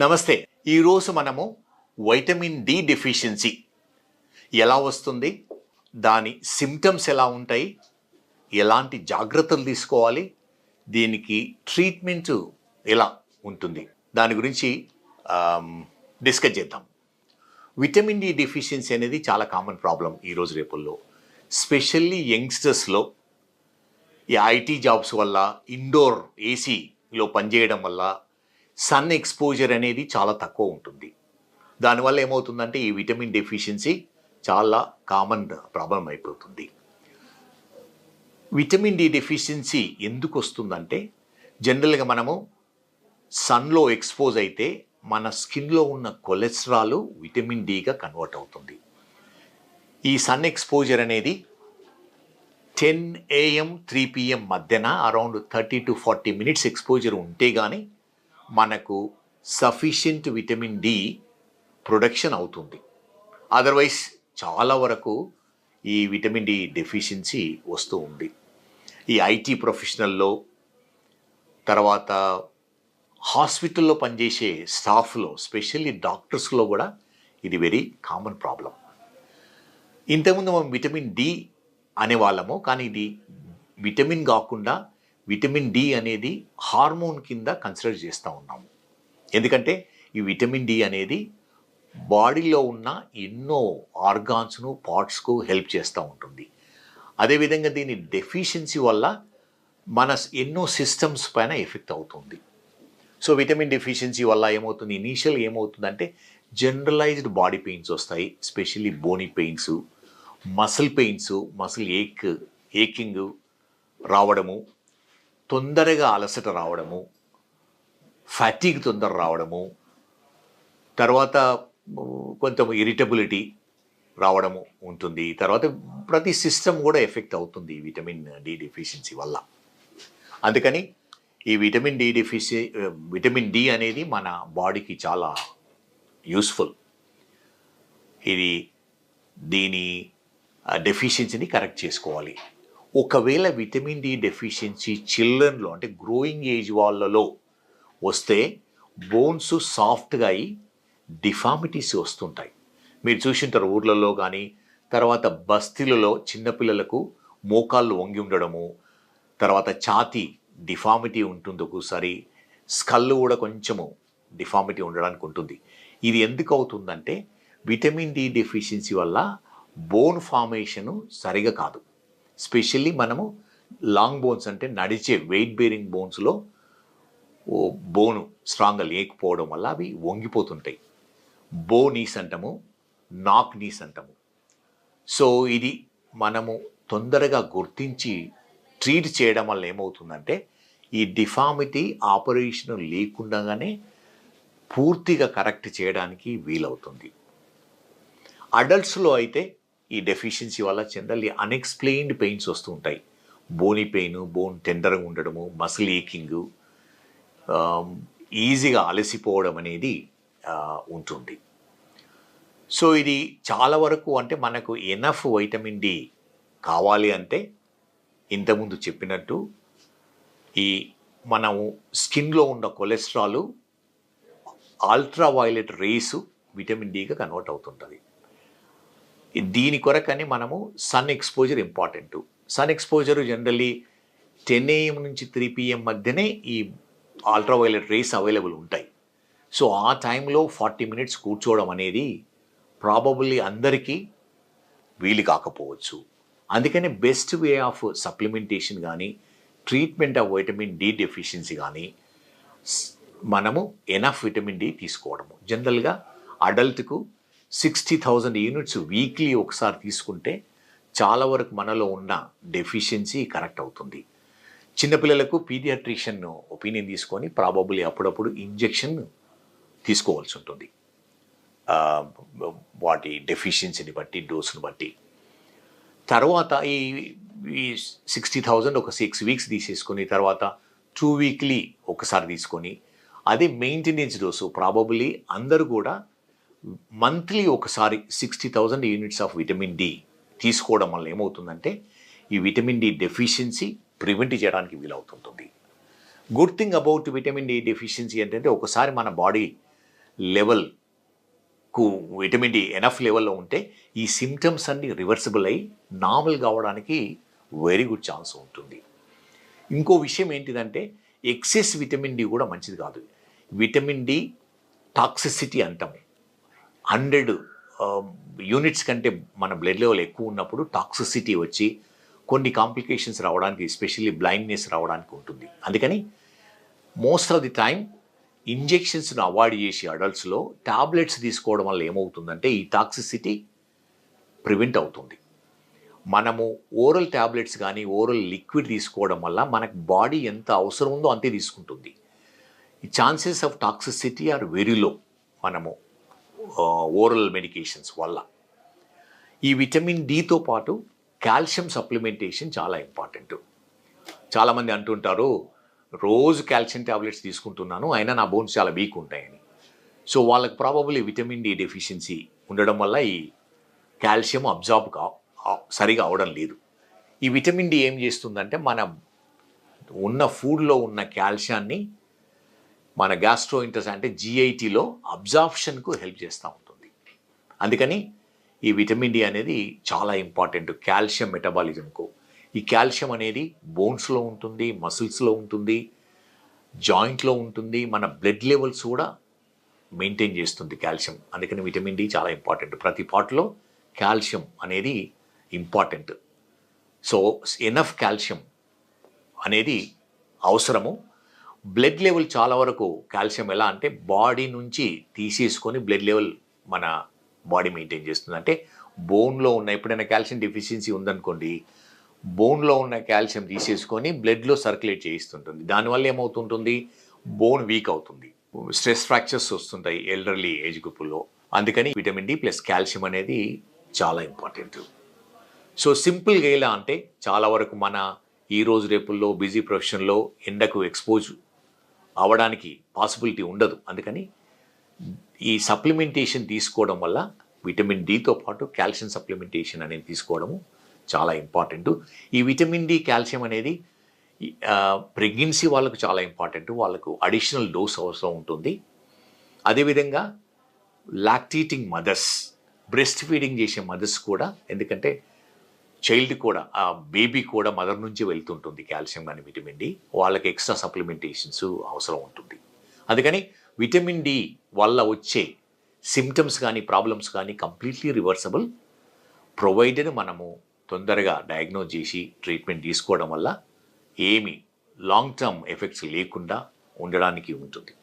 నమస్తే. ఈరోజు మనము వైటమిన్ డి డెఫిషియన్సీ ఎలా వస్తుంది, దాని సిమ్టమ్స్ ఎలా ఉంటాయి, ఎలాంటి జాగ్రత్తలు తీసుకోవాలి, దీనికి ట్రీట్మెంట్ ఎలా ఉంటుంది, దాని గురించి డిస్కస్ చేద్దాం. విటమిన్ డి డెఫిషియన్సీ అనేది చాలా కామన్ ప్రాబ్లం ఈరోజు రేపుల్లో, స్పెషల్లీ యంగ్స్టర్స్లో. ఈ ఐటీ జాబ్స్ వల్ల, ఇండోర్ ఏసీలో పనిచేయడం వల్ల సన్ ఎక్స్పోజర్ అనేది చాలా తక్కువ ఉంటుంది. దానివల్ల ఏమవుతుందంటే ఈ విటమిన్ డెఫిషియన్సీ చాలా కామన్ ప్రాబ్లం అయిపోతుంది. విటమిన్ డి డెఫిషియన్సీ ఎందుకు వస్తుందంటే, జనరల్గా మనము సన్లో ఎక్స్పోజ్ అయితే మన స్కిన్లో ఉన్న కొలెస్ట్రాల్ విటమిన్ డిగా కన్వర్ట్ అవుతుంది. ఈ సన్ ఎక్స్పోజర్ అనేది 10 AM 3 PM మధ్యన అరౌండ్ 30 to 40 minutes ఎక్స్పోజర్ ఉంటే కానీ మనకు సఫిషియంట్ విటమిన్ డి ప్రొడక్షన్ అవుతుంది. అదర్వైజ్ చాలా వరకు ఈ విటమిన్ డి డెఫిషియన్సీ వస్తూ ఉంది. ఈ ఐటీ ప్రొఫెషనల్లో, తర్వాత హాస్పిటల్లో పనిచేసే స్టాఫ్లో, స్పెషల్లీ డాక్టర్స్లో కూడా ఇది వెరీ కామన్ ప్రాబ్లం. ఇంతకుముందు మనం విటమిన్ డి అనేవాళ్ళము, కానీ ఇది విటమిన్ కాకుండా విటమిన్ డి అనేది హార్మోన్ కింద కన్సిడర్ చేస్తూ ఉన్నాము. ఎందుకంటే ఈ విటమిన్ డి అనేది బాడీలో ఉన్న ఎన్నో ఆర్గాన్స్ను, పార్ట్స్కు హెల్ప్ చేస్తూ ఉంటుంది. అదేవిధంగా దీని డెఫిషియన్సీ వల్ల మన ఎన్నో సిస్టమ్స్ పైన ఎఫెక్ట్ అవుతుంది. సో విటమిన్ డెఫిషియన్సీ వల్ల ఏమవుతుంది, ఇనీషియల్ ఏమవుతుందంటే జనరలైజ్డ్ బాడీ పెయిన్స్ వస్తాయి, specially bony pains, muscle pains, muscle aching రావడము, తొందరగా అలసట రావడము, ఫ్యాటీగ్ తొందర రావడము, తర్వాత కొంచెం ఇరిటబిలిటీ రావడము ఉంటుంది. తర్వాత ప్రతి సిస్టమ్ కూడా ఎఫెక్ట్ అవుతుంది విటమిన్ డి డెఫిషియన్సీ వల్ల. అందుకని ఈ విటమిన్ డి అనేది మన బాడీకి చాలా యూస్ఫుల్. దీని డెఫిషియన్సీని కరెక్ట్ చేసుకోవాలి. ఒకవేళ విటమిన్ డి డెఫిషియన్సీ చిల్డ్రన్లో, అంటే గ్రోయింగ్ ఏజ్ వాళ్ళలో వస్తే బోన్స్ సాఫ్ట్గా అయ్యి డిఫార్మిటీస్ వస్తుంటాయి. మీరు చూసింటారు ఊర్లలో కానీ, తర్వాత బస్తీలలో చిన్నపిల్లలకు మోకాళ్ళు వంగి ఉండడము, తర్వాత ఛాతీ డిఫార్మిటీ ఉంటుంది, ఒక్కోసారి స్కల్ కూడా కొంచెము డిఫార్మిటీ ఉండడానికి ఉంటుంది. ఇది ఎందుకు అవుతుందంటే విటమిన్ డి డెఫిషియన్సీ వల్ల బోన్ ఫార్మేషను సరిగా కాదు. స్పెషల్లీ మనము లాంగ్ బోన్స్, అంటే నడిచే వెయిట్ బేరింగ్ బోన్స్లో బోను స్ట్రాంగ్గా లేకపోవడం వల్ల అవి వంగిపోతుంటాయి. బో నీస్ అంటాము, నాక్ నీస్ అంటాము. సో ఇది మనము తొందరగా గుర్తించి ట్రీట్ చేయడం వల్ల ఏమవుతుందంటే ఈ డిఫార్మిటీ ఆపరేషన్ లేకుండానే పూర్తిగా కరెక్ట్ చేయడానికి వీలవుతుంది. అడల్ట్స్లో అయితే ఈ డెఫిషియన్సీ వల్ల జనరల్లీ అన్ఎక్స్ప్లెయిన్డ్ పెయిన్స్ వస్తూ ఉంటాయి. బోనీ పెయిన్, బోన్ టెండర్గా ఉండడము, మసిల్ ఏకింగ్, ఈజీగా అలసిపోవడం అనేది ఉంటుంది. సో ఇది చాలా వరకు, అంటే మనకు ఎనఫ్ వైటమిన్ డి కావాలి అంటే ఇంతకుముందు చెప్పినట్టు ఈ మనము స్కిన్లో ఉన్న cholesterol ultra violet rays vitamin డిగా కన్వర్ట్ అవుతుంటుంది. దీని కొరకని మనము sun exposure important. Sun exposure generally 10 AM నుంచి 3 PM మధ్యనే ఈ అల్ట్రావైలెట్ రేస్ అవైలబుల్ ఉంటాయి. సో ఆ టైంలో 40 minutes కూర్చోవడం అనేది ప్రాబబుల్లీ అందరికీ వీలు కాకపోవచ్చు. అందుకని బెస్ట్ వే ఆఫ్ సప్లిమెంటేషన్ కానీ, treatment of vitamin D deficiency కానీ మనము ఎనఫ్ విటమిన్ డి తీసుకోవడము. జనరల్గా అడల్ట్కు 60,000 యూనిట్స్ వీక్లీ ఒకసారి తీసుకుంటే చాలా వరకు మనలో ఉన్న డెఫిషియన్సీ కరెక్ట్ అవుతుంది. చిన్నపిల్లలకు పీడియాట్రిషియన్ ఒపీనియన్ తీసుకొని ప్రాబబ్లీ అప్పుడప్పుడు ఇంజెక్షన్ తీసుకోవాల్సి ఉంటుంది, వాటి డెఫిషియన్సీని బట్టి, డోసును బట్టి. తర్వాత ఈ 60,000 ఒక 6 weeks తీసేసుకొని, తర్వాత 2 weekly ఒకసారి తీసుకొని, అదే మెయింటెనెన్స్ డోసు ప్రాబబ్లీ అందరూ కూడా మంత్లీ ఒకసారి 60,000 యూనిట్స్ ఆఫ్ విటమిన్ డి తీసుకోవడం వల్ల ఏమవుతుందంటే ఈ విటమిన్ డి డెఫిషియన్సీ ప్రివెంట్ చేయడానికి వీలవుతుంటుంది. Good thing about vitamin D deficiency ఏంటంటే ఒకసారి మన బాడీ లెవెల్కు విటమిన్ డి ఎనఫ్ లెవెల్లో ఉంటే ఈ సిమ్టమ్స్ అన్ని రివర్సిబుల్ అయ్యి నార్మల్ కావడానికి వెరీ గుడ్ ఛాన్స్ ఉంటుంది. ఇంకో విషయం ఏంటిదంటే ఎక్సెస్ విటమిన్ డి కూడా మంచిది కాదు. విటమిన్ డి టాక్సిసిటీ అంటాము. 100 యూనిట్స్ కంటే మన బ్లడ్ లెవెల్ ఎక్కువ ఉన్నప్పుడు టాక్సిసిటీ వచ్చి కొన్ని కాంప్లికేషన్స్ రావడానికి, ఎస్పెషల్లీ బ్లైండ్నెస్ రావడానికి ఉంటుంది. అందుకని మోస్ట్ ఆఫ్ ది టైం ఇంజెక్షన్స్ను అవాయిడ్ చేసి అడల్ట్స్లో టాబ్లెట్స్ తీసుకోవడం వల్ల ఏమవుతుందంటే ఈ టాక్సిసిటీ ప్రివెంట్ అవుతుంది. మనము ఓరల్ టాబ్లెట్స్ కానీ ఓరల్ లిక్విడ్ తీసుకోవడం వల్ల మనకు బాడీ ఎంత అవసరం ఉందో అంతే తీసుకుంటుంది. ఈ chances of toxicity are very low మనము ఓరల్ మెడికేషన్స్ వల్ల. ఈ విటమిన్ డితో పాటు కాల్షియం సప్లిమెంటేషన్ చాలా ఇంపార్టెంట్. చాలామంది అంటుంటారు రోజు కాల్షియం టాబ్లెట్స్ తీసుకుంటున్నాను అయినా నా బోన్స్ చాలా వీక్ ఉంటాయని. సో వాళ్ళకి ప్రాబబ్లీ విటమిన్ డి డెఫిషియన్సీ ఉండడం వల్ల ఈ కాల్షియం అబ్జార్బ్ సరిగా అవడం లేదు. ఈ విటమిన్ డి ఏం చేస్తుందంటే మన ఉన్న ఫుడ్లో ఉన్న కాల్షియాన్ని మన గ్యాస్ట్రోఇంటెస్టైన్ అంటే జిఐటిలో అబ్జార్ప్షన్కు హెల్ప్ చేస్తూ ఉంటుంది. అందుకని ఈ విటమిన్ డి అనేది చాలా ఇంపార్టెంట్ కాల్షియం మెటబాలిజంకు. ఈ కాల్షియం అనేది బోన్స్లో ఉంటుంది, మసిల్స్లో ఉంటుంది, జాయింట్లో ఉంటుంది, మన బ్లడ్ లెవెల్స్ కూడా మెయింటైన్ చేస్తుంది కాల్షియం. అందుకని విటమిన్ డి చాలా ఇంపార్టెంట్. ప్రతి పార్ట్లో కాల్షియం అనేది ఇంపార్టెంట్. సో ఎనఫ్ కాల్షియం అనేది అవసరము. బ్లడ్ లెవెల్ చాలా వరకు కాల్షియం ఎలా అంటే బాడీ నుంచి తీసేసుకొని బ్లడ్ లెవెల్ మన బాడీ మెయింటైన్ చేస్తుంది. అంటే బోన్లో ఉన్న ఎప్పుడైనా కాల్షియం డెఫిషియన్సీ ఉందనుకోండి, బోన్లో ఉన్న కాల్షియం తీసేసుకొని బ్లడ్లో సర్క్యులేట్ చేయిస్తుంటుంది. దానివల్ల ఏమవుతుంటుంది, బోన్ వీక్ అవుతుంది, స్ట్రెస్ ఫ్రాక్చర్స్ వస్తుంటాయి ఎల్డర్లీ ఏజ్ గ్రూపుల్లో. అందుకని విటమిన్ డి ప్లస్ కాల్షియం అనేది చాలా ఇంపార్టెంట్. సో సింపుల్గా ఎలా అంటే చాలా వరకు మన ఈ రోజు రేపుల్లో బిజీ ప్రొఫెషన్లో ఎండకు ఎక్స్పోజ్ అవ్వడానికి పాసిబిలిటీ ఉండదు. అందుకని ఈ సప్లిమెంటేషన్ తీసుకోవడం వల్ల విటమిన్ డితో పాటు కాల్షియం సప్లిమెంటేషన్ అనేది తీసుకోవడము చాలా ఇంపార్టెంట్. ఈ విటమిన్ డి కాల్షియం అనేది ప్రెగ్నెన్సీ వాళ్ళకు చాలా ఇంపార్టెంట్. వాళ్ళకు అడిషనల్ డోస్ అవసరం ఉంటుంది. అదేవిధంగా లాక్టేటింగ్ మదర్స్, బ్రెస్ట్ ఫీడింగ్ చేసే మదర్స్ కూడా, ఎందుకంటే చైల్డ్ కూడా ఆ బేబీ కూడా మదర్ నుంచి వెళ్తుంటుంది కాల్షియం కానీ విటమిన్ డి, వాళ్ళకి ఎక్స్ట్రా సప్లిమెంటేషన్స్ అవసరం ఉంటుంది. అందుకని విటమిన్ డి వల్ల వచ్చే సిమ్టమ్స్ కానీ ప్రాబ్లమ్స్ కానీ కంప్లీట్లీ రివర్సబుల్, ప్రొవైడెడ్ మనము తొందరగా డయాగ్నోజ్ చేసి ట్రీట్మెంట్ తీసుకోవడం వల్ల ఏమి లాంగ్ టర్మ్ ఎఫెక్ట్స్ లేకుండా ఉండడానికి ఉంటుంది.